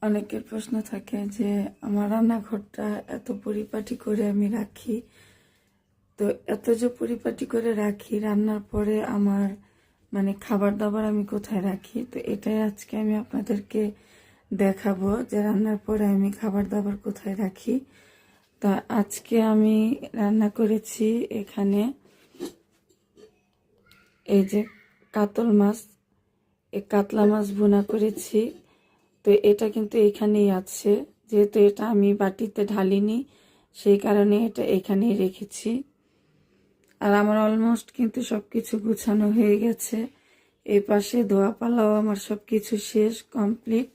অনেকের প্রশ্ন থাকে যে আমার রান্নাঘরটা এত পরিপাটি করে আমি রাখি, তো এত যে পরিপাটি করে রাখি, রান্নার পরে আমার খাবার দাবার আমি কোথায় রাখি। তো এটাই আজকে আমি আপনাদেরকে দেখাবো যে রান্নার পরে আমি খাবার দাবার কোথায় রাখি। তা আজকে আমি রান্না করেছি এখানে এই যে কাতল মাছ, এই কাতলা মাছ ভুনা করেছি। তো এটা কিন্তু এখানেই আছে, যেহেতু এটা আমি বাটিতে ঢালিনি সেই কারণে এটা এখানেই রেখেছি। আর আমার অলমোস্ট কিন্তু সব কিছু গুছানো হয়ে গেছে। এই পাশে ধোয়া পালাও আমার সব কিছু শেষ, কমপ্লিট।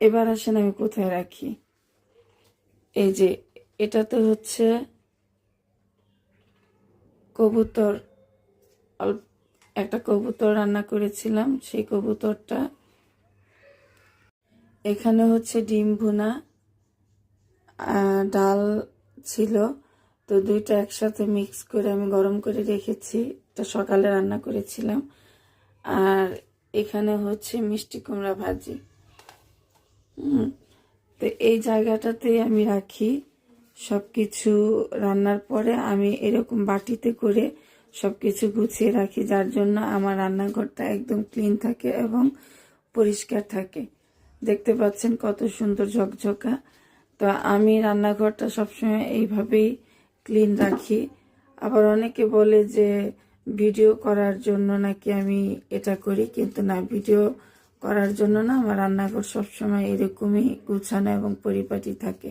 এবার আসেন আমি কোথায় রাখি। এই যে এটাতে হচ্ছে কবুতর, একটা কবুতর রান্না করেছিলাম, সেই কবুতরটা। এখানে হচ্ছে ডিম ভুনা, ডাল ছিল, তো দুইটা একসাথে মিক্স করে আমি গরম করে রেখেছি। এটা সকালে রান্না করেছিলাম। আর এখানে হচ্ছে মিষ্টি কুমড়া ভাজি। তো এই জায়গাটাতে আমি রাখি সব কিছু। রান্নার পরে আমি এরকম বাটিতে করে সব কিছু গুছিয়ে রাখি, যার জন্য আমার রান্নাঘরটা একদম ক্লিন থাকে এবং পরিষ্কার থাকে। দেখতে পাচ্ছেন কত সুন্দর ঝকঝকা। তো আমি রান্নাঘরটা সবসময় এইভাবেই ক্লিন রাখি। আবার অনেকে বলে যে ভিডিও করার জন্য নাকি আমি এটা করি, কিন্তু না, ভিডিও করার জন্য না, আমার রান্নাঘর সবসময় এরকমই গুছানো এবং পরিপাটি থাকে।